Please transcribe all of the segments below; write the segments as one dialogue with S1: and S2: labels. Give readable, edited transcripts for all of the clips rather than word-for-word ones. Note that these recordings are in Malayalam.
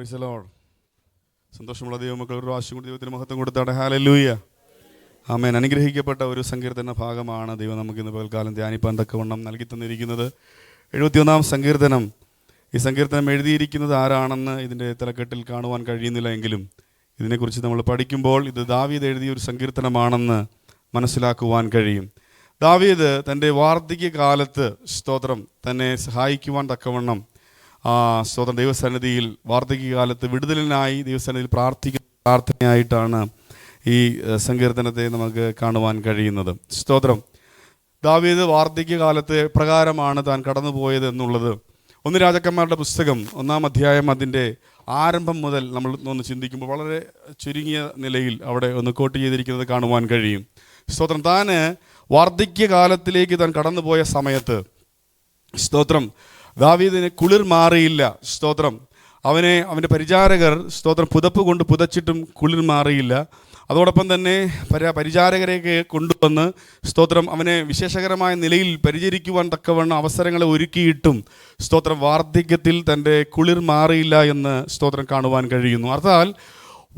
S1: Price the Lord. സന്തോഷമുള്ള ദൈവമക്കൾ ഒരു പ്രാവശ്യം കൂടി ദൈവത്തിന് മഹത്വം കൊടുത്താട്ടെ. ഹല്ലേലൂയ, ആമേൻ. അനുഗ്രഹിക്കപ്പെട്ട ഒരു സങ്കീർത്തന ഭാഗമാണ് ദൈവം നമുക്ക് ഇന്ന് പകൽക്കാലം ധ്യാനിപ്പാൻ തക്കവണ്ണം നൽകി തന്നിരിക്കുന്നത്. 71-ാം സങ്കീർത്തനം. ഈ സങ്കീർത്തനം എഴുതിയിരിക്കുന്നത് ആരാണെന്ന് ഇതിൻ്റെ തലക്കെട്ടിൽ കാണുവാൻ കഴിയുന്നില്ല എങ്കിലും ഇതിനെക്കുറിച്ച് നമ്മൾ പഠിക്കുമ്പോൾ ഇത് ദാവീദ് എഴുതിയ ഒരു സങ്കീർത്തനമാണെന്ന് മനസ്സിലാക്കുവാൻ കഴിയും. ദാവീദ് തൻ്റെ വാർദ്ധക്യകാലത്ത് സ്തോത്രം തന്നെ സഹായിക്കുവാൻ തക്കവണ്ണം സ്തോത്രം ദൈവസന്നിധിയിൽ വാർദ്ധക്യകാലത്ത് വിടുതലിനായി ദൈവസന്നിധിയിൽ പ്രാർത്ഥനയായിട്ടാണ് ഈ സങ്കീർത്തനത്തെ നമുക്ക് കാണുവാൻ കഴിയുന്നത്. സ്തോത്രം. ദാവീദ് വാർദ്ധക്യകാലത്ത് പ്രകാരമാണ് താൻ കടന്നുപോയത് എന്നുള്ളത് 1 രാജാക്കന്മാരുടെ പുസ്തകം 1-ാം അധ്യായം അതിൻ്റെ ആരംഭം മുതൽ നമ്മൾ ഒന്ന് ചിന്തിക്കുമ്പോൾ വളരെ ചുരുങ്ങിയ നിലയിൽ അവിടെ ഒന്ന് കോട്ട് ചെയ്തിരിക്കുന്നത് കാണുവാൻ കഴിയും. സ്തോത്രം. താൻ വാർദ്ധക്യകാലത്തിലേക്ക് താൻ കടന്നുപോയ സമയത്ത് സ്തോത്രം ദാവീദിന് കുളിർ മാറിയില്ല. സ്തോത്രം. അവൻ്റെ പരിചാരകർ സ്തോത്രം പുതപ്പ് കൊണ്ട് പുതച്ചിട്ടും കുളിർ മാറിയില്ല. അതോടൊപ്പം തന്നെ പരിചാരകരെയൊക്കെ കൊണ്ടുവന്ന് സ്തോത്രം അവനെ വിശേഷകരമായ നിലയിൽ പരിചരിക്കുവാൻ തക്കവണ്ണം അവസരങ്ങളെ ഒരുക്കിയിട്ടും സ്തോത്രം വാർദ്ധക്യത്തിൽ തൻ്റെ കുളിർ മാറിയില്ല എന്ന് സ്തോത്രം കാണുവാൻ കഴിയുന്നു. അർത്ഥാൽ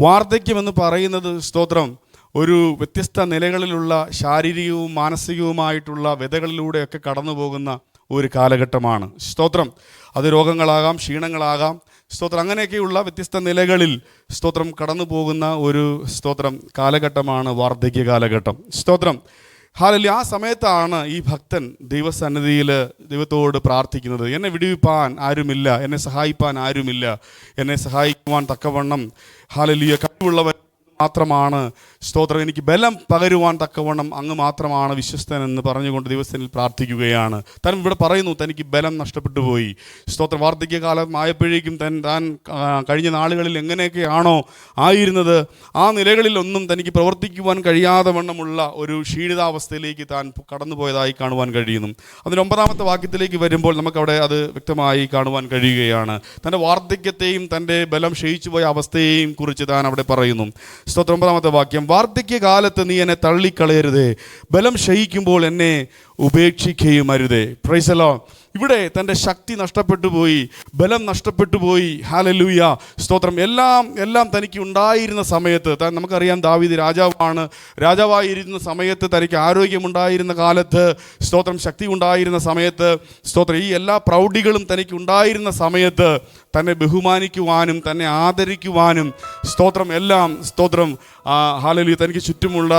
S1: വാർദ്ധക്യമെന്ന് പറയുന്നത് സ്തോത്രം ഒരു വ്യത്യസ്ത നിലകളിലുള്ള ശാരീരികവും മാനസികവുമായിട്ടുള്ള വ്യതകളിലൂടെയൊക്കെ കടന്നു പോകുന്ന ഒരു കാലഘട്ടമാണ്. സ്തോത്രം. അത് രോഗങ്ങളാകാം, ക്ഷീണങ്ങളാകാം, സ്തോത്രം അങ്ങനെയൊക്കെയുള്ള വ്യത്യസ്ത നിലകളിൽ സ്തോത്രം കടന്നു പോകുന്ന ഒരു സ്തോത്രം കാലഘട്ടമാണ് വാർദ്ധക്യ കാലഘട്ടം. സ്തോത്രം. ഹല്ലേലൂയ. ആ സമയത്താണ് ഈ ഭക്തൻ ദൈവസന്നിധിയിൽ ദൈവത്തോട് പ്രാർത്ഥിക്കുന്നത്. എന്നെ വിടുവിപ്പാൻ ആരുമില്ല, എന്നെ സഹായിപ്പാൻ ആരുമില്ല, എന്നെ സഹായിക്കുവാൻ തക്കവണ്ണം ഹല്ലേലൂയ കഴിവുള്ളവൻ മാത്രമാണ്. സ്തോത്രം. എനിക്ക് ബലം പകരുവാൻ തക്കവണ്ണം അങ്ങ് മാത്രമാണ് വിശ്വസ്തൻ എന്ന് പറഞ്ഞുകൊണ്ട് ദൈവസന്നിധിയിൽ പ്രാർത്ഥിക്കുകയാണ്. താൻ ഇവിടെ പറയുന്നു തനിക്ക് ബലം നഷ്ടപ്പെട്ടു പോയി. സ്തോത്രം. വാർദ്ധക്യകാലം ആയപ്പോഴേക്കും താൻ കഴിഞ്ഞ നാളുകളിൽ എങ്ങനെയൊക്കെയാണോ ആയിരുന്നത് ആ നിലകളിലൊന്നും തനിക്ക് പ്രവർത്തിക്കുവാൻ കഴിയാതെ വണ്ണമുള്ള ഒരു ക്ഷീണിതാവസ്ഥയിലേക്ക് താൻ കടന്നുപോയതായി കാണുവാൻ കഴിയുന്നു. അതിന് 9-ാമത്തെ വാക്യത്തിലേക്ക് വരുമ്പോൾ നമുക്കവിടെ അത് വ്യക്തമായി കാണുവാൻ കഴിയുകയാണ്. തൻ്റെ വാർദ്ധക്യത്തെയും തൻ്റെ ബലം ക്ഷയിച്ചു പോയ അവസ്ഥയെയും കുറിച്ച് താൻ അവിടെ പറയുന്നു. സ്തോത്രം. 9-ാമത്തെ വാക്യം. വാർദ്ധക്യകാലത്ത് നീ എന്നെ തള്ളിക്കളയരുതേ, ബലം ക്ഷയിക്കുമ്പോൾ എന്നെ ഉപേക്ഷിക്കുകയും അരുതേ. Praise the Lord. ഇവിടെ തൻ്റെ ശക്തി നഷ്ടപ്പെട്ടു പോയി, ബലം നഷ്ടപ്പെട്ടു പോയി. ഹല്ലേലൂയ. സ്തോത്രം. എല്ലാം തനിക്ക് ഉണ്ടായിരുന്ന സമയത്ത് നമുക്കറിയാം ദാവീദ് രാജാവായിരുന്ന സമയത്ത് തനിക്ക് ആരോഗ്യമുണ്ടായിരുന്ന കാലത്ത് സ്തോത്രം ശക്തി ഉണ്ടായിരുന്ന സമയത്ത് സ്തോത്രം ഈ എല്ലാ പ്രൗഢികളും തനിക്ക് ഉണ്ടായിരുന്ന സമയത്ത് തന്നെ ബഹുമാനിക്കുവാനും തന്നെ ആദരിക്കുവാനും സ്തോത്രം എല്ലാം സ്തോത്രം ഹല്ലേലൂയ തനിക്ക് ചുറ്റുമുള്ള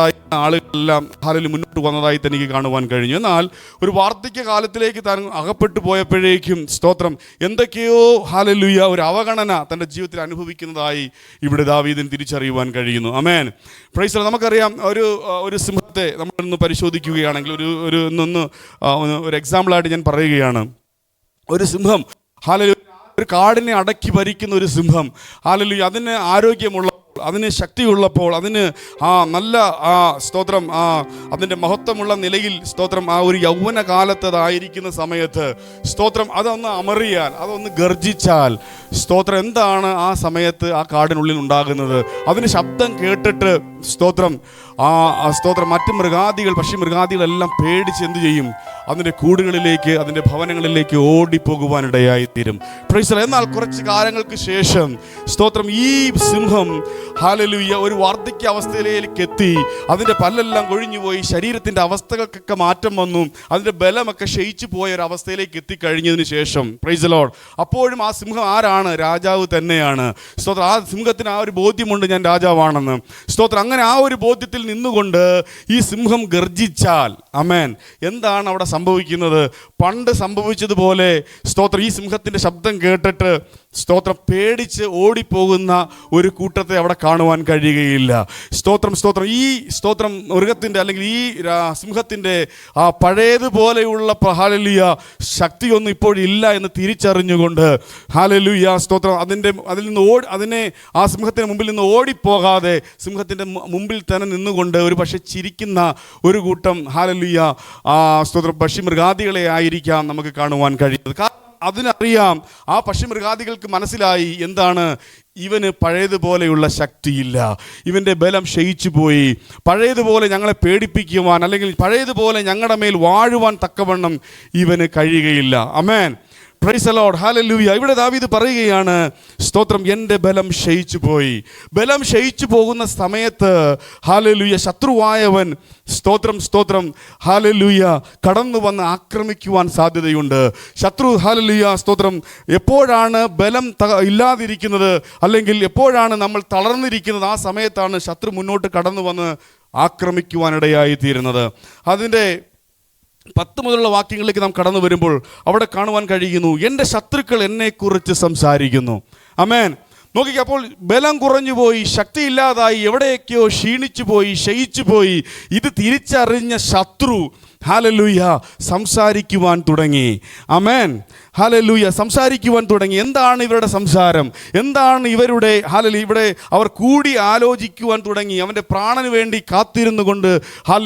S1: ആളുകളെല്ലാം ഹല്ലേലൂയ മുന്നോട്ട് വന്നതായി തനിക്ക് കാണുവാൻ കഴിഞ്ഞു. എന്നാൽ ഒരു വാർദ്ധക്യ കാലത്തിലേക്ക് താൻ അകപ്പെട്ടു പോയപ്പോഴേക്കും സ്തോത്രം എന്തൊക്കെയോ ഹല്ലേലൂയ ഒരു അവഗണന തൻ്റെ ജീവിതത്തിൽ അനുഭവിക്കുന്നതായി ഇവിടെ ദാവീദിന് തിരിച്ചറിയുവാൻ കഴിയുന്നു. ആമേൻ. Praise the Lord. നമുക്കറിയാം ഒരു സിംഹത്തെ നമ്മളൊന്ന് പരിശോധിക്കുകയാണെങ്കിൽ ഒരു എക്സാമ്പിളായിട്ട് ഞാൻ പറയുകയാണ്. ഒരു സിംഹം ഹല്ലേലൂയ ഒരു കാടിനെ അടക്കി ഭരിക്കുന്ന ഒരു സിംഹം ഹല്ലേലൂയ അതിന് ആരോഗ്യമുള്ള അതിന് ശക്തിയുള്ളപ്പോൾ അതിന് നല്ല സ്തോത്രം അതിൻ്റെ മഹത്വമുള്ള നിലയിൽ സ്തോത്രം ഒരു യൗവന കാലത്ത് അതായിരിക്കുന്ന സമയത്ത് സ്തോത്രം അതൊന്ന് അമറിയാൽ അതൊന്ന് ഗർജിച്ചാൽ സ്തോത്രം എന്താണ് ആ സമയത്ത് ആ കാടിനുള്ളിൽ ഉണ്ടാകുന്നത്? അതിന് ശബ്ദം കേട്ടിട്ട് സ്തോത്രം സ്തോത്രം മറ്റ് പക്ഷിമൃഗാദികളെല്ലാം പേടിച്ച് എന്തു ചെയ്യും? അതിൻ്റെ കൂടുകളിലേക്ക് അതിൻ്റെ ഭവനങ്ങളിലേക്ക് ഓടിപ്പോകുവാനിടയായിത്തീരും. Praise the Lord. എന്നാൽ കുറച്ച് കാലങ്ങൾക്ക് ശേഷം സ്തോത്രം ഈ സിംഹം ഹല്ലേലൂയ ഒരു വാർദ്ധക്യ അവസ്ഥയിലേക്ക് എത്തി. അതിൻ്റെ പല്ലെല്ലാം കൊഴിഞ്ഞുപോയി, ശരീരത്തിൻ്റെ അവസ്ഥകൾക്കൊക്കെ മാറ്റം വന്നു, അതിൻ്റെ ബലമൊക്കെ ക്ഷയിച്ചു പോയ ഒരു അവസ്ഥയിലേക്ക് എത്തിക്കഴിഞ്ഞതിന് ശേഷം പ്രൈസ് ദി ലോർഡ് അപ്പോഴും ആ സിംഹം ആരാണ്? രാജാവ് തന്നെയാണ്. സ്തോത്രം. ആ സിംഹത്തിന് ആ ഒരു ബോധ്യമുണ്ട് ഞാൻ രാജാവാണെന്ന്. സ്തോത്രം. അങ്ങനെ ആ ഒരു ബോധ്യത്തിൽ നിന്നുകൊണ്ട് ഈ സിംഹം ഗർജിച്ചാൽ ആമേൻ എന്താണ് അവിടെ സംഭവിക്കുന്നത്? പണ്ട് സംഭവിച്ചതുപോലെ സ്തോത്രം ഈ സിംഹത്തിൻ്റെ ശബ്ദം കേട്ടിട്ട് സ്തോത്രം പേടിച്ച് ഓടിപ്പോകുന്ന ഒരു കൂട്ടത്തെ അവിടെ കാണുവാൻ കഴിയുകയില്ല. സ്തോത്രം. ഈ സ്തോത്രം മൃഗത്തിൻ്റെ അല്ലെങ്കിൽ ഈ സിംഹത്തിൻ്റെ പഴയതുപോലെയുള്ള ഹല്ലേലൂയ ശക്തിയൊന്നും ഇപ്പോഴില്ല എന്ന് തിരിച്ചറിഞ്ഞുകൊണ്ട് ഹല്ലേലൂയ സ്തോത്രം അതിനെ ആ സിംഹത്തിന് മുമ്പിൽ നിന്ന് ഓടിപ്പോകാതെ സിംഹത്തിൻ്റെ മുമ്പിൽ തന്നെ നിന്നുകൊണ്ട് ഒരു പക്ഷേ ചിരിക്കുന്ന ഒരു കൂട്ടം ഹല്ലേലൂയ സ്തോത്രം പക്ഷിമൃഗാദികളെ ആയിരിക്കാം നമുക്ക് കാണുവാൻ കഴിയുന്നത്. അതിനറിയാം, ആ പക്ഷിമൃഗാദികൾക്ക് മനസ്സിലായി എന്താണ് ഇവന് പഴയതുപോലെയുള്ള ശക്തിയില്ല, ഇവൻ്റെ ബലം ക്ഷയിച്ചു പോയി, പഴയതുപോലെ ഞങ്ങളെ പേടിപ്പിക്കുവാൻ അല്ലെങ്കിൽ പഴയതുപോലെ ഞങ്ങളുടെ മേൽ വാഴുവാൻ തക്കവണ്ണം ഇവന് കഴിയുകയില്ല. ആമേൻ. പ്രൈസ് ദി ലോർഡ്, ഹല്ലേലൂയ. ഇവിടെ ദാവീദ് പറയുകയാണ്, സ്തോത്രം, എൻ്റെ ബലം ക്ഷയിച്ചു പോയി. ബലം ക്ഷയിച്ചു പോകുന്ന സമയത്ത് ഹല്ലേലൂയ ശത്രുവായവൻ സ്തോത്രം സ്തോത്രം ഹല്ലേലൂയ കടന്നു വന്ന് ആക്രമിക്കുവാൻ സാധ്യതയുണ്ട്. ശത്രു ഹല്ലേലൂയ സ്തോത്രം എപ്പോഴാണ് ബലം ഇല്ലാതിരിക്കുന്നത്, അല്ലെങ്കിൽ എപ്പോഴാണ് നമ്മൾ തളർന്നിരിക്കുന്നത്, ആ സമയത്താണ് ശത്രു മുന്നോട്ട് കടന്നു വന്ന് ആക്രമിക്കുവാനിടയായി തീരുന്നത്. അതിൻ്റെ 10 മുതലുള്ള വാക്യങ്ങളിലേക്ക് നാം കടന്നു വരുമ്പോൾ അവിടെ കാണുവാൻ കഴിയുന്നു, എൻ്റെ ശത്രുക്കൾ എന്നെക്കുറിച്ച് സംസാരിക്കുന്നു. ആമേൻ. നോക്കിക്കുക, അപ്പോൾ ബലം കുറഞ്ഞു പോയി, ശക്തിയില്ലാതായി, എവിടെയൊക്കെയോ ക്ഷീണിച്ചു പോയി, ക്ഷയിച്ചു പോയി. ഇത് തിരിച്ചറിഞ്ഞ ശത്രു ഹല്ലേലൂയ സംസാരിക്കുവാൻ തുടങ്ങി. ആമേൻ. ഹല്ലേലൂയ സംസാരിക്കുവാൻ തുടങ്ങി. എന്താണ് ഇവരുടെ സംസാരം? എന്താണ് ഇവരുടെ ഹല്ലേലൂയ? ഇവിടെ അവർ കൂടി ആലോചിക്കുവാൻ തുടങ്ങി. അവൻ്റെ പ്രാണന് വേണ്ടി കാത്തിരുന്നു കൊണ്ട്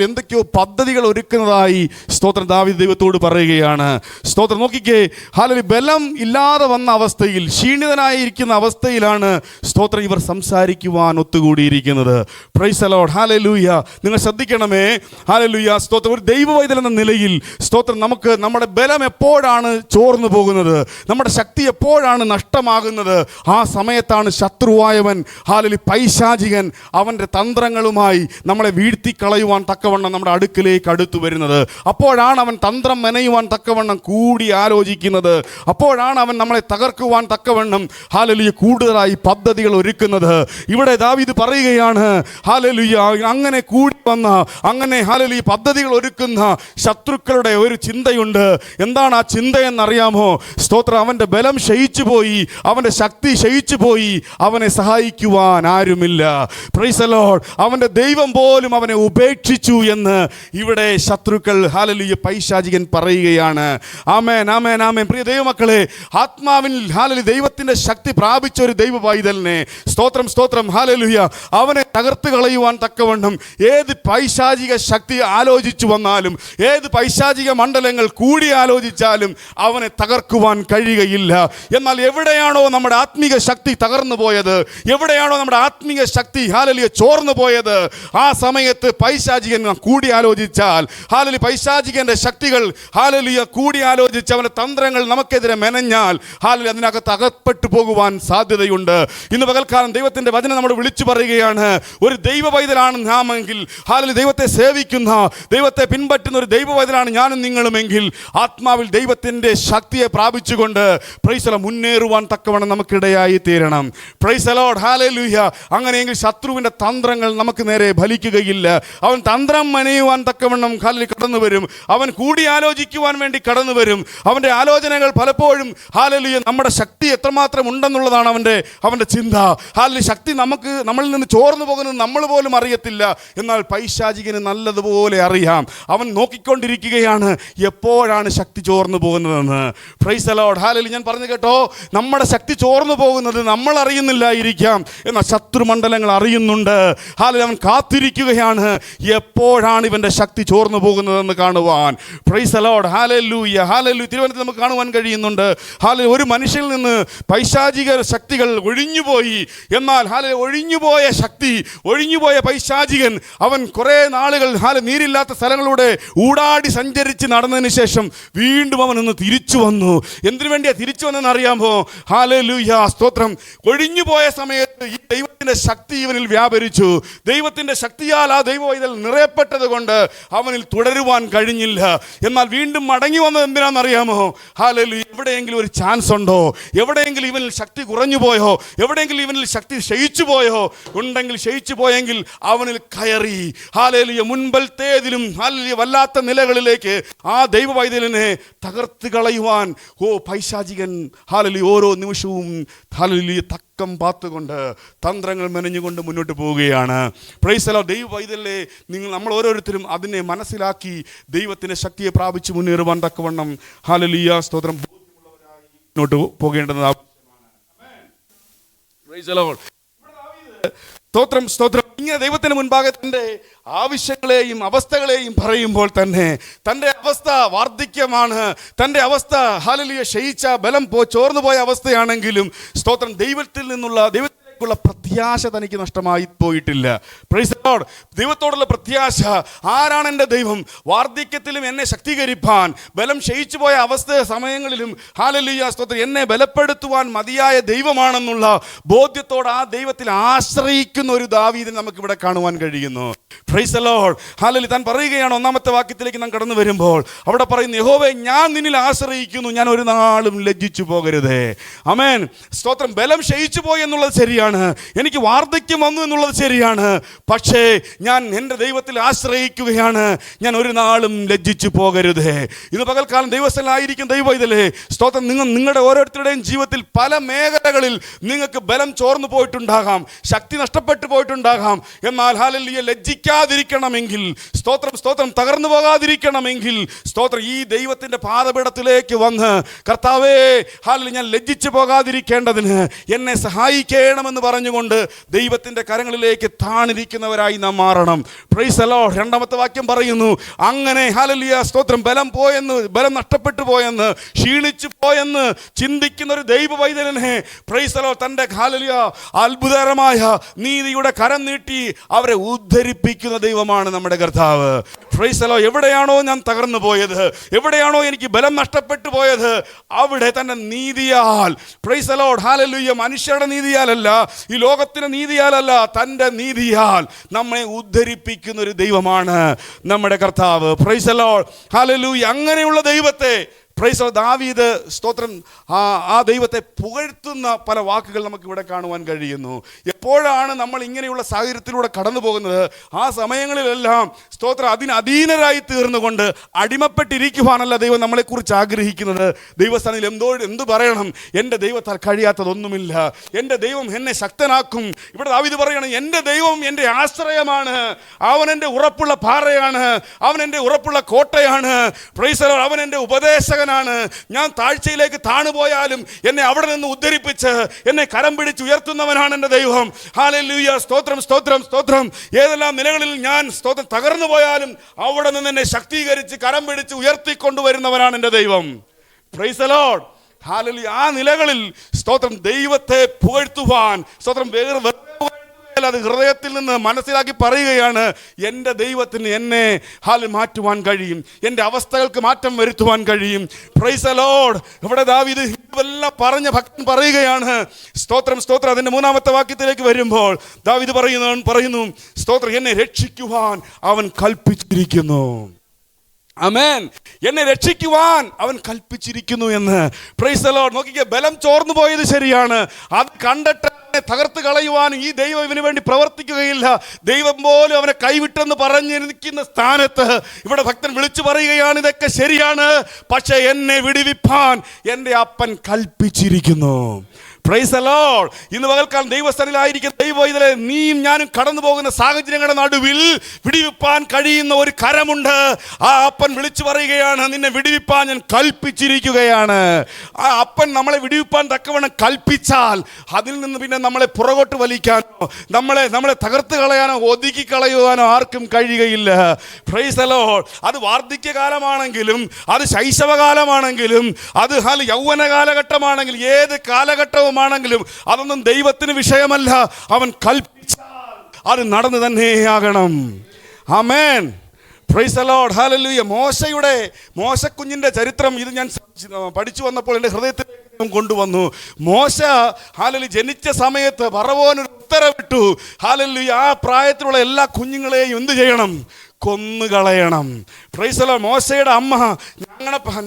S1: എന്തൊക്കെയോ പദ്ധതികൾ ഒരുക്കുന്നതായി സ്തോത്രം ദാവീദ് ദൈവത്തോട് പറയുകയാണ്. സ്തോത്രം, നോക്കിക്കേ, ഹല്ലേലൂയ ബലം ഇല്ലാതെ വന്ന അവസ്ഥയിൽ, ക്ഷീണിതനായിരിക്കുന്ന അവസ്ഥയിലാണ് സ്തോത്രം ഇവർ സംസാരിക്കുവാൻ ഒത്തുകൂടിയിരിക്കുന്നത്. പ്രൈസ് ദി ലോർഡ്, ഹല്ലേലൂയ. നിങ്ങൾ ശ്രദ്ധിക്കണമേ, ഹല്ലേലൂയ സ്തോത്രം. ഒരു ദൈവവൈതൽ എന്ന നിലയിൽ സ്തോത്രം നമുക്ക് നമ്മുടെ ബലം എപ്പോഴാണ് ചോർന്നു പോകുന്നത്, നമ്മുടെ ശക്തി എപ്പോഴാണ് നഷ്ടമാകുന്നത്, ആ സമയത്താണ് ശത്രുവായവൻ ഹല്ലേലൂയ പൈശാചികൻ അവൻ്റെ തന്ത്രങ്ങളുമായി നമ്മളെ വീഴ്ത്തിക്കളയുവാൻ തക്കവണ്ണം നമ്മുടെ അടുക്കിലേക്ക് അടുത്തു വരുന്നത്. അപ്പോഴാണ് അവൻ തന്ത്രം മെനയുവാൻ തക്കവണ്ണം കൂടി ആലോചിക്കുന്നത്. അപ്പോഴാണ് അവൻ നമ്മളെ തകർക്കുവാൻ തക്കവണ്ണം ഹല്ലേലൂയ കൂടുതലായി പദ്ധതികൾ ഒരുക്കുന്നത്. ഇവിടെ ദാവീദ് പറയുകയാണ്, ഹല്ലേലൂയ അങ്ങനെ കൂടി വന്ന, അങ്ങനെ ഹല്ലേലൂയ പദ്ധതികൾ ഒരുക്കുന്ന ശത്രുക്കളുടെ ഒരു ചിന്തയുണ്ട്. എന്താണ് ആ ചിന്തയെന്നറിയാമോ? സ്തോത്രം, അവൻ്റെ ബലം ക്ഷയിച്ചു പോയി, അവൻ്റെ ശക്തി ക്ഷയിച്ചു പോയി, അവനെ സഹായിക്കുവാൻ ആരുമില്ല. Price the Lord. അവൻ്റെ ദൈവം പോലും അവനെ ഉപേക്ഷിച്ചു എന്ന് ഇവിടെ ശത്രുക്കൾ ഹല്ലേലൂയ പൈശാചികൻ പറയുകയാണ്. ആമേൻ, ആമേൻ, ആമേൻ. പ്രിയ ദൈവമക്കളെ, ആത്മാവിൽ ഹല്ലേലൂയ ദൈവത്തിൻ്റെ ശക്തി പ്രാപിച്ച ഒരു ദൈവ പൈതലിനെ സ്തോത്രം സ്തോത്രം ഹല്ലേലൂയ അവനെ തകർത്ത് കളയുവാൻ തക്കവണ്ണം ഏത് പൈശാചിക ശക്തി ആലോചിച്ചു വന്നാലും, ഏത് പൈശാചിക മണ്ഡലങ്ങൾ കൂടി ആലോചിച്ചാലും അവനെ തകർക്കുവാൻ കഴിയുകയില്ല. എന്നാൽ എവിടെയാണോ നമ്മുടെ ആത്മീക ശക്തി തകർന്നു പോയത്, എവിടെയാണോ നമ്മുടെ ആത്മീക ശക്തി ഹല്ലേലൂയ ചോർന്നു പോയത്, ആ സമയത്ത് പൈശാചികൻ കൂടി ആലോചിച്ചാൽ, ഹല്ലേലൂയ പൈശാചികന്റെ ശക്തികൾ ഹല്ലേലൂയ കൂടി ആലോചിച്ച് അവന്റെ തന്ത്രങ്ങൾ നമുക്കെതിരെ മെനഞ്ഞാൽ ഹല്ലേലൂയ അതിനകത്ത് അകപ്പെട്ടു പോകുവാൻ സാധ്യതയുണ്ട്. ഇന്ന് പകൽക്കാലം ദൈവത്തിന്റെ വചനം നമ്മൾ വിളിച്ചു പറയുകയാണ്, ഒരു ദൈവ പൈതലാണ് നാമെങ്കിൽ, ഹല്ലേലൂയ ദൈവത്തെ സേവിക്കുന്ന, ദൈവത്തെ പിൻപറ്റുന്ന ഒരു ദൈവ പൈതലാണ് ഞാനും നിങ്ങളുമെങ്കിൽ, ആത്മാവിൽ ദൈവത്തിന്റെ ശക്തിയെ പ്രാപിച്ചുകൊണ്ട് പ്രൈസ് ദി ലോർഡ് മുന്നേറുവാൻ തക്കവണ്ണം നമുക്കിടയായി തീരണം. Price the Lord, hallelujah. അങ്ങനെയെങ്കിൽ ശത്രുവിന്റെ തന്ത്രങ്ങൾ നമുക്ക് നേരെ ഫലിക്കുകയില്ല. അവൻ തന്ത്രം മെനയുവാൻ തക്കവണ്ണം കടന്നു വരും. അവൻ കൂടി ആലോചിക്കുവാൻ വേണ്ടി കടന്നു വരും. അവൻ്റെ ആലോചനകൾ പലപ്പോഴും ഹല്ലേലൂയ നമ്മുടെ ശക്തി എത്രമാത്രം ഉണ്ടെന്നുള്ളതാണ് അവൻ്റെ ചിന്ത. ഹല്ലേലൂയ ശക്തി നമ്മളിൽ നിന്ന് ചോർന്നു പോകുന്നത് നമ്മൾ പോലും അറിയത്തില്ല. എന്നാൽ പൈശാചികന് നല്ലതുപോലെ അറിയാം. അവൻ നോക്കിക്കൊണ്ടിരിക്കുകയാണ് എപ്പോഴാണ് ശക്തി ചോർന്നു പോകുന്നതെന്ന്. Price the Lord, hallelujah. ഞാൻ പറഞ്ഞു കേട്ടോ, നമ്മുടെ ശക്തി ചോർന്നു പോകുന്നത് നമ്മൾ അറിയുന്നില്ലായിരിക്കാം, എന്നാൽ ശത്രുമണ്ഡലങ്ങൾ അറിയുന്നുണ്ട്. ഹല്ലേലൂയ. അവൻ കാത്തിരിക്കുകയാണ് എപ്പോഴാണ് ഇവൻ്റെ ശക്തി ചോർന്നു പോകുന്നതെന്ന് കാണുവാൻ. Price the Lord, hallelujah, hallelujah. തിരുവനന്തപുരത്ത് നമുക്ക് കാണുവാൻ കഴിയുന്നുണ്ട്, ഹല്ലേലൂയ, ഒരു മനുഷ്യനിൽ നിന്ന് പൈശാചിക ശക്തികൾ ഒഴിഞ്ഞുപോയി. എന്നാൽ ഹല്ലേലൂയ ഒഴിഞ്ഞുപോയ ശക്തി, ഒഴിഞ്ഞുപോയ പൈശാചികൻ അവൻ കുറേ നാളുകൾ നീരില്ലാത്ത സ്ഥലങ്ങളിലൂടെ ഊടാടി സഞ്ചരിച്ച് നടന്നതിന് ശേഷം വീണ്ടും അവൻ ഒന്ന് തിരിച്ചു വന്നു. എന്തിനു വേണ്ടിയാ തിരിച്ചു വന്നെന്ന് അറിയാമോ? ഹല്ലേലൂയ, സ്തോത്രം. ഒഴിഞ്ഞുപോയ സമയത്ത് ഈ ദൈവത്തിന്റെ ശക്തി ഇവനിൽ വ്യാപരിച്ചു. ദൈവത്തിന്റെ ശക്തിയാൽ ആ ദൈവവൈതൽ നിറയപ്പെട്ടത് കൊണ്ട് അവനിൽ തുടരുവാൻ കഴിഞ്ഞില്ല. എന്നാൽ വീണ്ടും മടങ്ങി വന്നത് എന്തിനാണെന്നറിയാമോ? ഹല്ലേലൂയ. എവിടെയെങ്കിലും ഒരു ചാൻസ് ഉണ്ടോ? എവിടെയെങ്കിലും ഇവനിൽ ശക്തി കുറഞ്ഞു പോയോ? എവിടെയെങ്കിലും ഇവനിൽ ശക്തി ക്ഷയിച്ചു പോയോ? ഉണ്ടെങ്കിൽ, ക്ഷയിച്ചു പോയെങ്കിൽ അവനിൽ കയറി ഹല്ലേലൂയ മുൻപത്തേതിലും ഹല്ലേലൂയ വല്ലാത്ത നിലകളിലേക്ക് ആ ദൈവവൈതലിനെ തകർത്ത് കളയുവാൻ പൈശാചികൻ ഹല്ലേലൂയ ഓരോ നിമിഷവും ഹല്ലേലൂയ തക്കം പാത്തുകൊണ്ട് തന്ത്രങ്ങൾ മെനഞ്ഞുകൊണ്ട് മുന്നോട്ട് പോവുകയാണ്. Price the Lord. ദൈവവൈതലിനെ നമ്മൾ ഓരോരുത്തരും അതിനെ മനസ്സിലാക്കി ദൈവത്തിന്റെ ശക്തിയെ പ്രാപിച്ച് മുന്നേറുവാൻ തക്കവണ്ണം ഹല്ലേലൂയ സ്തോത്രം മുന്നോട്ട് പോകേണ്ടത് ആവശ്യമാണ്. Price the Lord. സ്തോത്രം സ്തോത്രം. ഇങ്ങനെ ദൈവത്തിന് മുൻപാകെ തൻ്റെ ആവശ്യങ്ങളെയും അവസ്ഥകളെയും പറയുമ്പോൾ തന്നെ തൻ്റെ അവസ്ഥ വാർദ്ധക്യമാണ്, തൻ്റെ അവസ്ഥ ഹല്ലേലൂയ ക്ഷയിച്ച ബലം ചോർന്നു പോയ അവസ്ഥയാണെങ്കിലും സ്തോത്രം ദൈവത്തിൽ നിന്നുള്ള ദൈവത്തിലേക്കുള്ള പ്രത്യാശ തനിക്ക് നഷ്ടമായി പോയിട്ടില്ല. പ്രൈസ് ദി ദൈവത്തോടുള്ള പ്രത്യാശ. ആരാണ് എൻ്റെ ദൈവം? വാർദ്ധക്യത്തിലും എന്നെ ശക്തീകരിപ്പാൻ, ബലം ക്ഷയിച്ചു പോയ അവസ്ഥ സമയങ്ങളിലും ഹല്ലേലൂയ സ്തോത്രം എന്നെ ബലപ്പെടുത്തുവാൻ മതിയായ ദൈവമാണെന്നുള്ള ബോധ്യത്തോടെ ആ ദൈവത്തിൽ ആശ്രയിക്കുന്ന ഒരു ദാവീദിനെ നമുക്ക് ഇവിടെ കാണുവാൻ കഴിയുന്നു. Price the Lord. ഹല്ലേലൂയ. താൻ പറയുകയാണ്, ഒന്നാമത്തെ വാക്യത്തിലേക്ക് നാം കടന്നു വരുമ്പോൾ അവിടെ പറയുന്നു, യഹോവേ ഞാൻ നിന്നിൽ ആശ്രയിക്കുന്നു, ഞാൻ ഒരു നാളും ലജ്ജിച്ചു പോകരുതേ. ആമേൻ. സ്തോത്രം. ബലം ക്ഷയിച്ചു പോയി എന്നുള്ളത് ശരിയാണ്, എനിക്ക് വാർദ്ധക്യം വന്നു എന്നുള്ളത് ശരിയാണ്, പക്ഷേ ഞാൻ എൻ്റെ ദൈവത്തിൽ ആശ്രയിക്കുകയാണ്, ഞാൻ ഒരു നാളും ലജ്ജിച്ചു പോകരുതേ. ഇന്ന് പകൽക്കാലം ദൈവസ്ഥലായിരിക്കും ദൈവ ഇതിലേ സ്തോത്രം, നിങ്ങളുടെ ഓരോരുത്തരുടെയും ജീവിതത്തിൽ പല മേഖലകളിൽ നിങ്ങൾക്ക് ബലം ചോർന്നു പോയിട്ടുണ്ടാകാം, ശക്തി നഷ്ടപ്പെട്ടു പോയിട്ടുണ്ടാകാം. എന്നാൽ ഹല്ലേലൂയ ലജ്ജിക്കാതിരിക്കണമെങ്കിൽ, സ്തോത്രം സ്തോത്രം തകർന്നു പോകാതിരിക്കണമെങ്കിൽ, സ്തോത്രം ഈ ദൈവത്തിൻ്റെ പാദപീഠത്തിലേക്ക് വന്ന് കർത്താവേ ഹല്ലേലൂയ ഞാൻ ലജ്ജിച്ചു പോകാതിരിക്കേണ്ടതിന് എന്നെ സഹായിക്കണമെന്ന് പറഞ്ഞുകൊണ്ട് ദൈവത്തിൻ്റെ കരങ്ങളിലേക്ക് താണിരിക്കുന്നവരായി നാം മാറണം. Price the Lord. രണ്ടാമത്തെ വാക്യം പറയുന്നു, അങ്ങനെ ഹല്ലേലൂയ സ്തോത്രം ബലം നഷ്ടപ്പെട്ടു പോയെന്ന്, ക്ഷീണിച്ചു പോയെന്ന് ചിന്തിക്കുന്ന ഒരു ദൈവ വൈദ്യനെ പ്രൈസ് ദി ലോർഡ് തൻ്റെ ഹല്ലേലൂയ അത്ഭുതകരമായ നീതിയുടെ കരം നീട്ടി അവരെ ഉദ്ധരിപ്പിക്കുന്ന ദൈവമാണ് നമ്മുടെ കർത്താവ്. Praise the Lord. എവിടെയാണോ ഞാൻ തകർന്നു പോയത്, എവിടെയാണോ എനിക്ക് ബലം നഷ്ടപ്പെട്ടു പോയത്, അവിടെ തൻ്റെ നീതിയാൽ, പ്രൈസ് ദി ലോർഡ് ഹല്ലേലൂയ, മനുഷ്യരുടെ നീതിയാലല്ല, ഈ ലോകത്തിൻ്റെ നീതിയാലല്ല, തൻ്റെ നീതിയാൽ നമ്മെ ഉദ്ധരിപ്പിക്കുന്ന ഒരു ദൈവമാണ് നമ്മുടെ കർത്താവ്. Praise the Lord hallelujah. അങ്ങനെയുള്ള ദൈവത്തെ പ്രൈസ് ദാവീദ് സ്തോത്രം ആ ദൈവത്തെ പുകഴ്ത്തുന്ന പല വാക്കുകൾ നമുക്ക് ഇവിടെ കാണുവാൻ കഴിയുന്നു. എപ്പോഴാണ് നമ്മൾ ഇങ്ങനെയുള്ള സാഹചര്യത്തിലൂടെ കടന്നു പോകുന്നത്, ആ സമയങ്ങളിലെല്ലാം സ്തോത്രം അതിന് അധീനരായി തീർന്നുകൊണ്ട് അടിമപ്പെട്ടിരിക്കുവാനല്ല ദൈവം നമ്മളെക്കുറിച്ച് ആഗ്രഹിക്കുന്നത്. ദൈവസ്ഥാനിൽ എന്തു പറയണം, എൻ്റെ ദൈവത്താൽ കഴിയാത്തതൊന്നുമില്ല, എൻ്റെ ദൈവം എന്നെ ശക്തനാക്കും. ഇവിടെ ദാവീദ് പറയണം, എൻ്റെ ദൈവം എൻ്റെ ആശ്രയമാണ്, അവൻ എൻ്റെ ഉറപ്പുള്ള പാറയാണ്, അവൻ എൻ്റെ ഉറപ്പുള്ള കോട്ടയാണ്. Praise the Lord. അവൻ എൻ്റെ ഉപദേശകൻ. ഞാൻ താഴ്ചയിലേക്ക് താണുപോയാലും എന്നെ അവിടെ നിന്ന് ഉദ്ധരിപ്പിച്ച് എന്നെ കരം പിടിച്ച് ഉയർത്തുന്നവനാണ് എൻ്റെ ദൈവം. ഹല്ലേലൂയ. സ്തോത്രം സ്തോത്രം സ്തോത്രം. ഏതെല്ലാം നിലകളിൽ ഞാൻ സ്തോത്രം തകർന്നു പോയാലും അവിടെ നിന്ന് എന്നെ ശക്തീകരിച്ച് കരം പിടിച്ച് ഉയർത്തിക്കൊണ്ടുവരുന്നവനാണ് എൻ്റെ ദൈവം. Price the Lord. ഹല്ലേലൂയ. ആ നിലകളിൽ സ്തോത്രം ദൈവത്തെ പുകഴ്ത്തുവാൻ സ്തോത്രം അത് ഹൃദയത്തിൽ നിന്ന് മനസ്സിലാക്കി പറയുകയാണ്, എൻ്റെ ദൈവത്തിന് എന്നെ മാറ്റുവാൻ കഴിയും, എൻ്റെ അവസ്ഥകൾക്ക് മാറ്റം വരുത്തുവാൻ കഴിയും. Price the Lord. ഇവിടെ ദാവീദ് ഇതെല്ലാം പറഞ്ഞ ഭക്തൻ പറയുകയാണ്, സ്തോത്രം സ്തോത്രം. അതിൻ്റെ മൂന്നാമത്തെ വാക്യത്തിലേക്ക് വരുമ്പോൾ ദാവീദ് പറയുന്നു സ്തോത്രം, എന്നെ രക്ഷിക്കുവാൻ അവൻ കൽപ്പിച്ചിരിക്കുന്നു. ആമേൻ. എന്നെ രക്ഷിക്കുവാൻ അവൻ കൽപ്പിച്ചിരിക്കുന്നു എന്ന്. Price the Lord. നോക്കിക്കേ, ബലം ചോർന്നു പോയത് ശരിയാണ്, അത് കണ്ടിട്ട് തകർത്ത് കളയുവാൻ ഈ ദൈവം ഇവന് വേണ്ടി പ്രവർത്തിക്കുകയില്ല. ദൈവം പോലും അവനെ കൈവിട്ടെന്ന് പറഞ്ഞിരിക്കുന്ന സ്ഥാനത്ത് ഇവിടെ ഭക്തൻ വിളിച്ചു പറയുകയാണ്, ഇതൊക്കെ ശരിയാണ്, പക്ഷെ എന്നെ വിടുവിപ്പാൻ എൻ്റെ അപ്പൻ കൽപ്പിച്ചിരിക്കുന്നു. Price the Lord. ഇന്ന് പകൽക്കാലം ദൈവസ്ഥനിലായിരിക്കും ദൈവം ഇതിലെ നീയും ഞാനും കടന്നു പോകുന്ന സാഹചര്യങ്ങളുടെ നടുവിൽ വിടുവിപ്പാൻ കഴിയുന്ന ഒരു കരമുണ്ട്. ആ അപ്പൻ വിളിച്ചു പറയുകയാണ്, നിന്നെ വിടുവിപ്പാൻ ഞാൻ കൽപ്പിച്ചിരിക്കുകയാണ്. ആ അപ്പൻ നമ്മളെ വിടുവിപ്പാൻ തക്കവണ്ണം കൽപ്പിച്ചാൽ അതിൽ നിന്ന് പിന്നെ നമ്മളെ പുറകോട്ട് വലിക്കാനോ നമ്മളെ തകർത്ത് കളയാനോ ഒതുക്കി കളയുവാനോ ആർക്കും കഴിയുകയില്ല. Price the Lord. അത് വാർദ്ധക്യകാലമാണെങ്കിലും, അത് ശൈശവകാലമാണെങ്കിലും, അത് യൗവന കാലഘട്ടമാണെങ്കിലും, ഏത് കാലഘട്ടവും ാണെങ്കിലും അതൊന്നും ദൈവത്തിന് വിഷയമല്ല. അവൻ കൽപ്പിച്ചാൽ അത് നടന്നു തന്നെയാകണം. ആമേൻ. Praise the Lord. ഹല്ലേലൂയ. മോശക്കുഞ്ഞിൻ്റെ ചരിത്രം ഇത് ഞാൻ പഠിച്ചു വന്നപ്പോൾ എൻ്റെ ഹൃദയത്തിലേക്ക് കൊണ്ടുവന്നു. മോശ ഹല്ലേലൂയ ജനിച്ച സമയത്ത് ഫറവോനൊരു ഉത്തരവിട്ടു, ഹല്ലേലൂയ ആ പ്രായത്തിലുള്ള എല്ലാ കുഞ്ഞുങ്ങളെയും എന്ത് ചെയ്യണം? കൊന്നുകളയണം. Praise the Lord. മോശയുടെ അമ്മ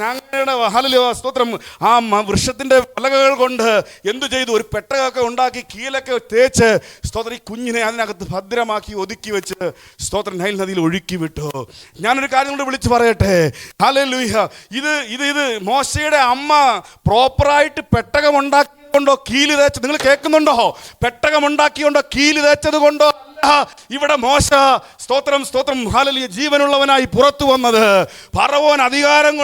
S1: ഞങ്ങളുടെ ഹല്ലേലൂയ സ്തോത്രം ആ വൃക്ഷത്തിൻ്റെ പലകകൾ കൊണ്ട് എന്തു ചെയ്തു? ഒരു പെട്ടകമൊക്കെ ഉണ്ടാക്കി കീലൊക്കെ തേച്ച് സ്തോത്രം ഈ കുഞ്ഞിനെ അതിനകത്ത് ഭദ്രമാക്കി ഒതുക്കി വെച്ച് സ്തോത്രം നൈൽ നദിയിൽ ഒഴുക്കി വിട്ടു. ഞാനൊരു കാര്യം കൊണ്ട് വിളിച്ചു പറയട്ടെ. ഹല്ലേലൂയ. ഇത് മോശയുടെ അമ്മ പ്രോപ്പറായിട്ട് പെട്ടകം ഉണ്ടാക്കിക്കൊണ്ടോ കീല് തേച്ച്, നിങ്ങൾ കേൾക്കുന്നുണ്ടോ? പെട്ടകം ഉണ്ടാക്കിക്കൊണ്ടോ കീല് തേച്ചത് കൊണ്ടോ ഇവിടെ മോശ സ്തോത്രം സ്തോത്രം ഹല്ലേലൂയ ജീവനുള്ളവനായി പുറത്തു വന്നത്. ഫറവോന്റെ അധികാരം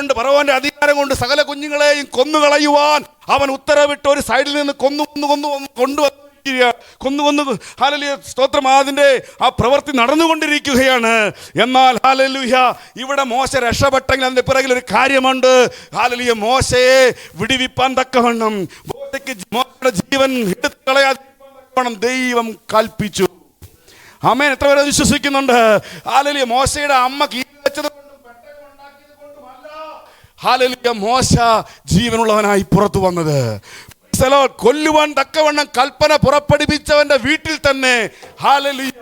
S1: കൊണ്ട് സകല കുഞ്ഞുങ്ങളെയും കൊന്നുകളയുവാൻ അവൻ ഉത്തരവിട്ട് ഒരു സൈഡിൽ നിന്ന് കൊന്നു ഹല്ലേലൂയ സ്തോത്രം അതിൻ്റെ ആ പ്രവൃത്തി നടന്നുകൊണ്ടിരിക്കുകയാണ്. എന്നാൽ ഹല്ലേലൂയ ഇവിടെ മോശ രക്ഷപ്പെട്ടെങ്കിൽ അതിൻ്റെ പിറകിൽ ഒരു കാര്യമുണ്ട്. ഹല്ലേലൂയ മോശയെ വിടുവിപ്പാൻ തക്കവണ്ണം, മോശയുടെ ജീവൻ എടുത്തു കളയാൻ ദൈവം കൽപ്പിച്ചു. ആമേൻ. എത്ര പേരെ വിശ്വസിക്കുന്നുണ്ട്? ഹല്ലേലൂയ. മോശയുടെ അമ്മ കീറി വെച്ചത് ഹല്ലേലൂയ, മോശ ജീവനുള്ളവനായി പുറത്തു വന്നത്. കൊല്ലുവാൻ തക്കവണ്ണം കൽപ്പന പുറപ്പെടുവിച്ചവന്റെ വീട്ടിൽ തന്നെ ഹല്ലേലൂയ,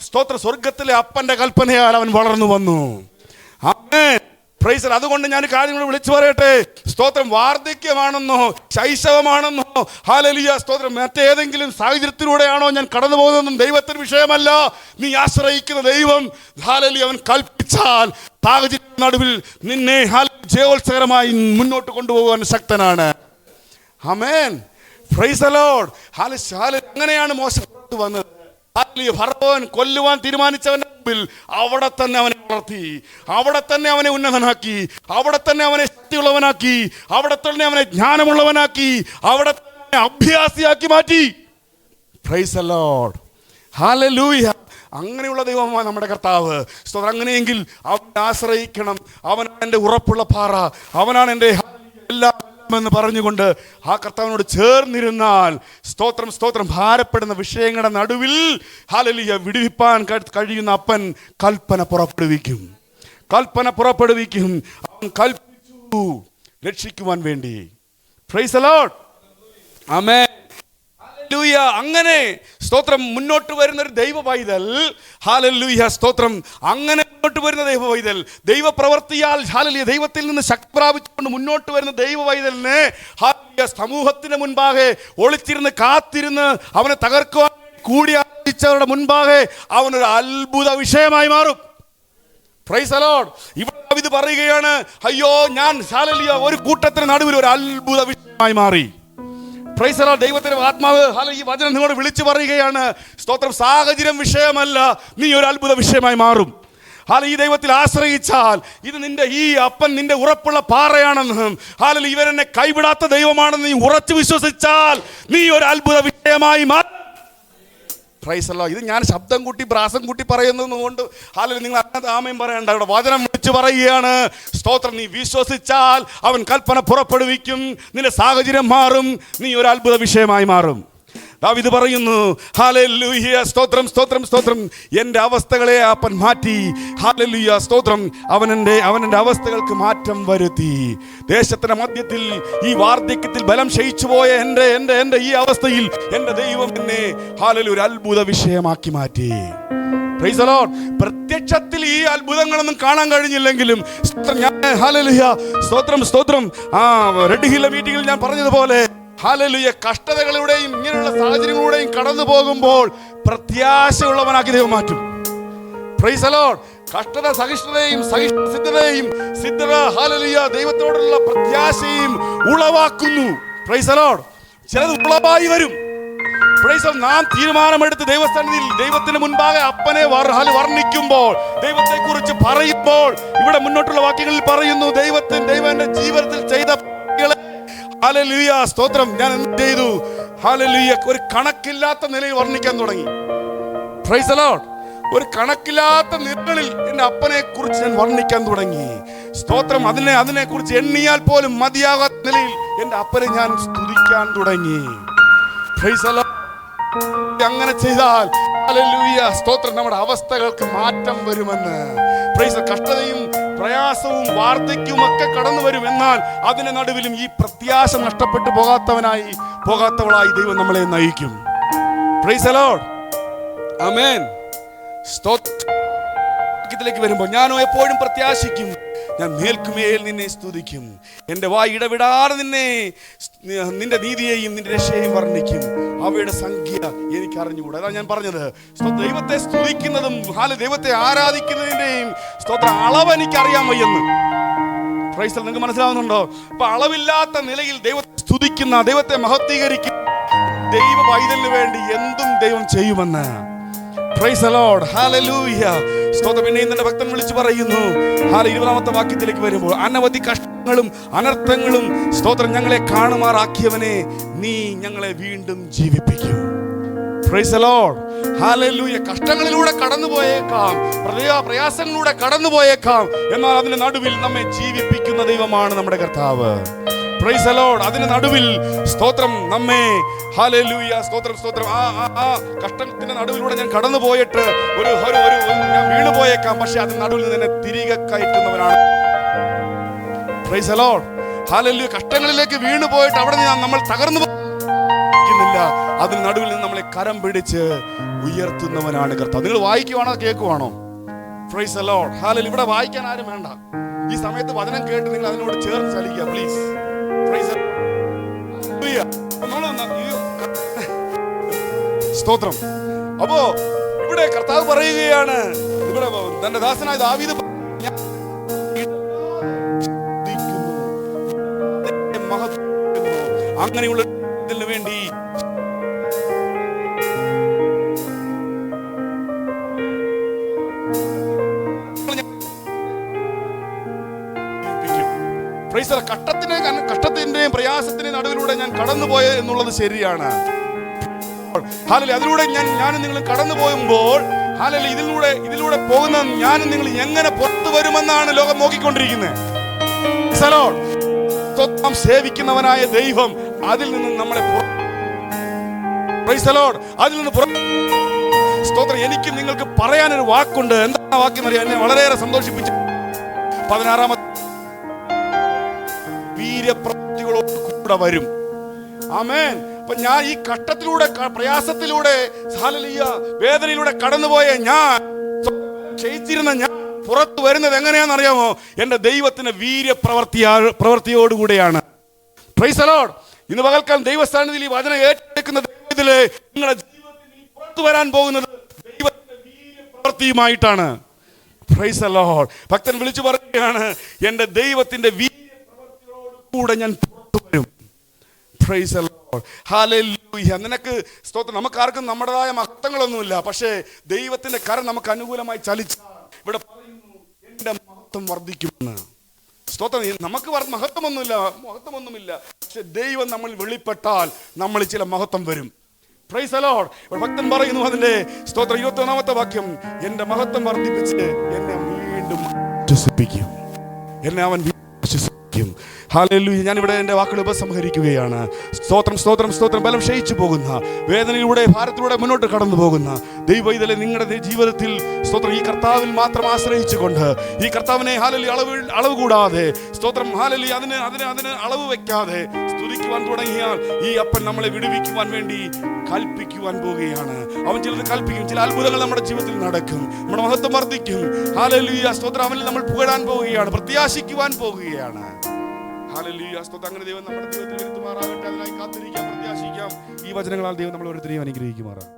S1: സ്തോത്ര, സ്വർഗത്തിലെ അപ്പന്റെ കൽപ്പനയാൽ അവൻ വളർന്നു വന്നു. ആമേൻ. പ്രൈസ്. അതുകൊണ്ട് ഞാൻ കാര്യങ്ങൾ വിളിച്ചു പറയട്ടെ, സ്തോത്രം, വാർദ്ധക്യമാണെന്നോ ശൈശവമാണെന്നോ ഹല്ലേലൂയ, സ്തോത്രം, മറ്റേതെങ്കിലും സാഹചര്യത്തിലൂടെയാണോ ഞാൻ കടന്നു പോകുന്നതെന്നും ദൈവത്തിന് വിഷയമല്ല. നീ ആശ്രയിക്കുന്ന ദൈവം ഹല്ലേലൂയ, അവൻ കൽപ്പിച്ചാൽ സാഹചര്യ നടുവിൽ നിന്നെ ജയോത്സവകരമായി മുന്നോട്ട് കൊണ്ടുപോകാൻ ശക്തനാണ്. ആമേൻ. Praise the Lord. അങ്ങനെയാണ് മോശ പുറത്തു വന്നത്. ഫറവോൻ കൊല്ലുവാൻ തീരുമാനിച്ചവന്റെ മുമ്പിൽ അവിടെ തന്നെ അവനെ വളർത്തി, അവിടെ തന്നെ അവനെ ഉന്നതനാക്കി, അവിടെ തന്നെ അവനെ ശക്തിയുള്ളവനാക്കി, അവിടെ തന്നെ അവനെ ജ്ഞാനമുള്ളവനാക്കി, അവിടെ തന്നെ അഭ്യാസിയാക്കി മാറ്റി. Price the Lord. ഹല്ലേലൂയ. അങ്ങനെയുള്ള ദൈവമാണ് നമ്മുടെ കർത്താവ്. അങ്ങനെയെങ്കിൽ അവനെ ആശ്രയിക്കണം. അവനാണ് എൻ്റെ ഉറപ്പുള്ള പാറ, അവനാണ് എൻ്റെ എല്ലാം എന്ന് പറഞ്ഞുകൊണ്ട് ആ കർത്താവിനോട് ചേർന്നിരുന്നാൽ, സ്തോത്രം, സ്തോത്രം, ഭാരപ്പെടുന്ന വിഷയങ്ങളുടെ നടുവിൽ ഹല്ലേലൂയ വിടുവിപ്പാൻ കഴിയുന്ന അപ്പൻ കൽപ്പന പുറപ്പെടുവിക്കും. കൽപ്പന പുറപ്പെടുവിക്കും. അവൻ കൽപ്പിച്ചു രക്ഷിക്കുവാൻ വേണ്ടി. Price the Lord. Amen. Hallelujah. അങ്ങനെ സ്തോത്രം മുന്നോട്ട് വരുന്ന ഒരു ദൈവ പൈതൽ, ഹല്ലേലൂയ, സ്തോത്രം, അങ്ങനെ മുന്നോട്ട് വരുന്ന ദൈവ പൈതൽ, ദൈവപ്രവൃത്തിയാൽ ഹല്ലേലൂയ ദൈവത്തിൽ നിന്ന് ശക്തി പ്രാപിച്ചുകൊണ്ട് മുന്നോട്ട് വരുന്ന ദൈവ പൈതലിനെ ഹല്ലേലൂയ സമൂഹത്തിന് മുൻപാകെ ഒളിച്ചിരുന്ന് കാത്തിരുന്ന് അവനെ തകർക്കുവാൻ കൂടി ആലോചിച്ചവരുടെ മുൻപാകെ അവനൊരു അത്ഭുത വിഷയമായി മാറും. Price the Lord. ഇവിടെ ദാവീദ് പറയുകയാണ്, അയ്യോ ഞാൻ ഹല്ലേലൂയ ഒരു കൂട്ടത്തിന് നടുവിൽ ഒരു അത്ഭുത വിഷയമായി മാറി. Price the Lord. ദൈവത്തിന്റെ ആത്മാവ് ഈ വചനം നിങ്ങളോട് വിളിച്ചു പറയുകയാണ്, സ്തോത്രം, സാഹചര്യം വിഷയമല്ല, നീ ഒരു അത്ഭുത വിഷയമായി മാറും. ഈ ദൈവത്തിൽ ആശ്രയിച്ചാൽ, ഇത് നിന്റെ ഈ അപ്പൻ നിന്റെ ഉറപ്പുള്ള പാറയാണെന്നും ഇവൻ എന്നെ കൈവിടാത്ത ദൈവമാണെന്ന് നീ ഉറച്ചു വിശ്വസിച്ചാൽ നീ ഒരു അത്ഭുത വിഷയമായി മാറും. Price the Lord. ഇത് ഞാൻ ശബ്ദം കൂട്ടി പ്രാസം കൂട്ടി പറയുന്നതുകൊണ്ട് നിങ്ങൾ അങ്ങനത്തെ ആമേൻ പറയണ്ട. ഇവിടെ വചനം വിളിച്ചു പറയുകയാണ്, സ്തോത്രം, നീ വിശ്വസിച്ചാൽ അവൻ കൽപ്പന പുറപ്പെടുവിക്കും, നിന്റെ സാഹചര്യം മാറും, നീ ഒരു അത്ഭുത വിഷയമായി മാറും. ദാവീദ് പറയുന്നു, ഹല്ലേലൂയ, സ്തോത്രം, സ്തോത്രം, സ്തോത്രം, എൻ്റെ അവസ്ഥകളെ അപ്പൻ മാറ്റി. ഹല്ലേലൂയ, സ്തോത്രം, അവനെൻ്റെ അവസ്ഥകൾക്ക് മാറ്റം വരുത്തി. ദേശത്തിന്റെ മധ്യത്തിൽ ഈ വാർദ്ധക്യത്തിൽ ബലം ക്ഷയിച്ചു പോയ എൻ്റെ ഈ അവസ്ഥയിൽ എൻ്റെ ദൈവം എന്നെ ഹല്ലേലൂയ ഒരു അത്ഭുത വിഷയമാക്കി മാറ്റി. Price the Lord. പ്രത്യക്ഷത്തിൽ ഈ അത്ഭുതങ്ങളൊന്നും കാണാൻ കഴിഞ്ഞില്ലെങ്കിലും ഹല്ലേലൂയ, സ്തോത്രം, സ്തോത്രം, റെഡ് ഹിൽ മീറ്റിംഗിൽ ഞാൻ പറഞ്ഞതുപോലെ ഹല്ലേലൂയ കഷ്ടതകളിലൂടെയും ഇങ്ങനെയുള്ള സാഹചര്യങ്ങളിലൂടെയും കടന്നു പോകുമ്പോൾ പ്രത്യാശയുള്ളവനാക്കി ദൈവം മാറ്റും. Price the Lord. കഷ്ടത സഹിഷ്ണുതയും സഹിഷ്ണുസിദ്ധതയും സിദ്ധത ഹല്ലേലൂയ ദൈവത്തോടുള്ള പ്രത്യാശയും ഉളവാക്കുന്നു. Price the Lord. ചിലത് ഉളവായി വരും. Price the Lord. നാം തീരുമാനമെടുത്ത് ദൈവസന്നിധിയിൽ ദൈവത്തിന് മുൻപാകെ അപ്പനെ വർണ്ണിക്കുമ്പോൾ, ദൈവത്തെ കുറിച്ച് പറയുമ്പോൾ, ഇവിടെ മുന്നോട്ടുള്ള വാക്യങ്ങളിൽ പറയുന്നു, ദൈവം എന്റെ ജീവിതത്തിൽ ചെയ്ത ഹല്ലേലൂയ, സ്തോത്രം, ഞാൻ എന്ത് ചെയ്തു, ഹല്ലേലൂയ, ഒരു കണക്കില്ലാത്ത നിലയിൽ വർണ്ണിക്കാൻ തുടങ്ങി. Price the Lord. ഒരു കണക്കില്ലാത്ത നിലകളിൽ എൻ്റെ അപ്പനെ കുറിച്ച് ഞാൻ വർണ്ണിക്കാൻ തുടങ്ങി. സ്തോത്രം, അതിനെ കുറിച്ച് എണ്ണിയാൽ പോലും മതിയാകാത്ത നിലയിൽ എൻ്റെ അപ്പനെ ഞാൻ സ്തുതിക്കാൻ തുടങ്ങി. Price the Lord. അങ്ങനെ ചെയ്താൽ ഹല്ലേലൂയ, സ്തോത്രം, നമ്മുടെ അവസ്ഥകൾക്ക് മാറ്റം വരുമെന്ന്. പ്രൈസ്. കഷ്ടതയും പ്രയാസവും വാർദ്ധക്യവും ഒക്കെ കടന്നു വരും. എന്നാൽ അതിന്റെ നടുവിലും ഈ പ്രത്യാശ നഷ്ടപ്പെട്ടു പോകാത്തവളായി ദൈവം നമ്മളെ നയിക്കും. Praise the Lord. ആമേൻ. സ്തോത്രത്തിലേക്ക് വരുമ്പോൾ ഞാനോ എപ്പോഴും പ്രത്യാശിക്കും, ഞാൻ മേൽക്കുമേൽ നിന്നെ സ്തുതിക്കും, എൻ്റെ വായ് ഇടവിടാതെ നിന്റെ നീതിയെയും നിന്റെ രക്ഷയെയും വർണ്ണിക്കും, അവയുടെ സംഖ്യ എനിക്ക് അറിഞ്ഞുകൂടാ. അതാണ് ഞാൻ പറഞ്ഞത്. ദൈവത്തെ സ്തുതിക്കുന്നതും ദൈവത്തെ ആരാധിക്കുന്നതിൻ്റെയും സ്തോത്രം അളവ് എനിക്കറിയാൻ വയ്യെന്ന്. Price the Lord. നിങ്ങൾക്ക് മനസ്സിലാവുന്നുണ്ടോ? അപ്പൊ അളവില്ലാത്ത നിലയിൽ ദൈവത്തെ സ്തുതിക്കുന്ന, ദൈവത്തെ മഹത്വീകരിക്കുന്ന ദൈവ പൈതലിന് വേണ്ടി എന്തും ദൈവം ചെയ്യുമെന്ന്. Price the Lord. ഹല്ലേലൂയ, സ്തോത്രം. പിന്നെ ഇന്നലെ ഭക്തൻ വിളിച്ചു പറയുന്നു, 20-ാമത്തെ വാക്യത്തിലേക്ക് വരുമ്പോൾ, അനവധി കഷ്ടങ്ങളും അനർത്ഥങ്ങളും സ്തോത്രം ഞങ്ങളെ കാണുമാറാക്കിയവനെ നീ ഞങ്ങളെ വീണ്ടും ജീവിപ്പിക്കും. Praise the Lord. ഹല്ലേലൂയ. കഷ്ടങ്ങളിലൂടെ കടന്നുപോയേക്കാം, പ്രയാസങ്ങളിലൂടെ കടന്നുപോയേക്കാം, എന്നാൽ അതിന്റെ നടുവിൽ നമ്മെ ജീവിപ്പിക്കുന്ന ദൈവമാണ് നമ്മുടെ കർത്താവ്. Praise the Lord. അതിന് നടുവിൽ സ്തോത്രം നമ്മെ ഹല്ലേലൂയ സ്തോത്രം സ്തോത്രം ആ കഷ്ടത്തിന്റെ നടുവിലൂടെ ഞാൻ കടന്നു പോയിട്ട് ഒരു ഞാൻ വീണു പോയേക്കാം, പക്ഷെ അതിന് നടുവിൽ നിന്ന് എന്നെ തിരികെ കയറ്റുന്നവനാണ്. Praise the Lord. ഹല്ലേലൂയ. കഷ്ടങ്ങളിലേക്ക് വീണു പോയിട്ട് അവിടെ നമ്മൾ തകർന്നു ില്ല അതിന് നടുവിൽ നിന്ന് നമ്മളെ കരം പിടിച്ച് ഉയർത്തുന്നവനാണ് കർത്താവ്. നിങ്ങൾ വായിക്കുവാണോ കേൾക്കുവാണോ? Praise the Lord. ഹല്ലേലൂയ. ഇവിടെ വായിക്കാൻ ആരും വേണ്ട. ഈ സമയത്ത് വചനം കേട്ട് നിങ്ങൾ അതിനോട് ചേർന്ന് ചലിക്കുക പ്ലീസ്. പ്രൈസ് ദി സ്തോത്രം. അപ്പോ ഇവിടെ കർത്താവ് പറയുകയാണ്, ഇവിടെ തന്റെ ദാസനായ ദാവീദ് അങ്ങനെയുള്ള വേണ്ടി കഷ്ടത്തിന്റെയും പ്രയാസത്തിന്റെയും നടുവിലൂടെ ഞാൻ കടന്നുപോയ എന്നുള്ളത് ശരിയാണ്. അതിലൂടെ ഞാനും നിങ്ങൾ കടന്നു പോകുമ്പോൾ ഇതിലൂടെ പോകുന്ന ഞാനും നിങ്ങൾ എങ്ങനെ പുറത്തു വരുമെന്നാണ് ലോകം നോക്കിക്കൊണ്ടിരിക്കുന്നത്. സേവിക്കുന്നവനായ ദൈവം അതിൽ നിന്ന് നമ്മളെ അതിൽ നിന്ന് സ്തോത്രം. എനിക്ക് നിങ്ങൾക്ക് പറയാനൊരു വാക്കുണ്ട്. എന്താ വാക്കെന്നറിയാം? എന്നെ വളരെയേറെ സന്തോഷിപ്പിച്ചു. 16 വീര്യപ്രവൃത്തികളോട് കൂടെ വരും. ആമേൻ. അപ്പൊ ഞാൻ ഈ കഷ്ടത്തിലൂടെ പ്രയാസത്തിലൂടെ വേദനയിലൂടെ കടന്നുപോയ ഞാൻ ക്ഷയിച്ചിരുന്ന ഞാൻ പുറത്തു വരുന്നത് എങ്ങനെയാണെന്നറിയാമോ? എന്റെ ദൈവത്തിന്റെ പ്രവൃത്തിയോടുകൂടെയാണ്. Price the Lord. ഇന്ന് പകൽക്കാലം ദൈവസ്ഥാനത്തിൽ ഈ വചനം ഏറ്റെടുക്കുന്ന ദൈവത്തിലെ നിങ്ങളുടെ ജീവിതത്തിൽ പുറത്തു വരാൻ പോകുന്നത് ദൈവത്തിന്റെ വീര്യപ്രവൃത്തിയുമായിട്ടാണ്. Price the Lord. ഭക്തൻ വിളിച്ചു പറയുകയാണ്, എന്റെ ദൈവത്തിന്റെ വീര്യപ്രവൃത്തിയോട് കൂടെ ഞാൻ പുറത്തു വരും. Price the Lord. ഹല്ലേലൂയ. നിനക്ക് സ്തോത്രം. നമുക്കാർക്കും നമ്മുടേതായ മഹത്വങ്ങളൊന്നുമില്ല, പക്ഷേ ദൈവത്തിന്റെ കരം നമുക്ക് അനുകൂലമായി ചലിച്ചാൽ ഇവിടെ പറയുന്നു എന്റെ മഹത്വം വർദ്ധിക്കുമെന്ന്. സ്തോത്രം. നമുക്ക് മഹത്വമൊന്നുമില്ല, പക്ഷെ ദൈവം നമ്മൾ വെളിപ്പെട്ടാൽ നമ്മൾ ചില മഹത്വം വരും. Price the Lord. ഭക്തൻ പറയുന്നു അതിന്റെ സ്തോത്രം 21-ാമത്തെ വാക്യം, എന്റെ മഹത്വം വർദ്ധിപ്പിച്ച് എന്നെ വീണ്ടും ആശ്വസിപ്പിക്കും. എന്നെ അവൻ ആശ്വസിപ്പിക്കും. ഹല്ലേലൂയ. ഞാനിവിടെ എൻ്റെ വാക്കുകൾ ഉപസംഹരിക്കുകയാണ്. സ്തോത്രം സ്തോത്രം സ്തോത്രം. ബലം ക്ഷയിച്ചു പോകുന്ന വേദനയിലൂടെ ഭാരത്തിലൂടെ മുന്നോട്ട് കടന്നു പോകുന്ന ദൈവത്തിലെ നിങ്ങളുടെ ജീവിതത്തിൽ സ്തോത്രം ഈ കർത്താവിൽ മാത്രം ആശ്രയിച്ചുകൊണ്ട് ഈ കർത്താവിനെ ഹല്ലേലൂയ അളവ് കൂടാതെ സ്തോത്രം ഹല്ലേലൂയ അതിന് അളവ് വെക്കാതെ സ്തുതിക്കുവാൻ തുടങ്ങിയാൽ ഈ അപ്പൻ നമ്മളെ വിടുവിക്കുവാൻ വേണ്ടി കൽപ്പിക്കുവാൻ പോവുകയാണ്. അവൻ ചിലത് കൽപ്പിക്കും. ചില അത്ഭുതങ്ങൾ നമ്മുടെ ജീവിതത്തിൽ നടക്കും. നമ്മുടെ മഹത്വം വർദ്ധിക്കും. ഹല്ലേലൂയ സ്തോത്രം. അവനിൽ നമ്മൾ പുകഴാൻ പോവുകയാണ്, പ്രത്യാശിക്കുവാൻ പോവുകയാണ്. ഹല്ലേലൂയ സ്തോത്രം. അങ്ങനെ ദൈവം നമ്മുടെ ജീവിതത്തിൽ വരുത്തുമാറാകട്ടെ. അതിനായി കാത്തിരിക്കാം, പ്രത്യാശിക്കാം. ഈ വചനങ്ങളാൽ ദൈവം നമ്മൾ ഓരോരുത്തരെയും അനുഗ്രഹിക്കുമാറാണ്.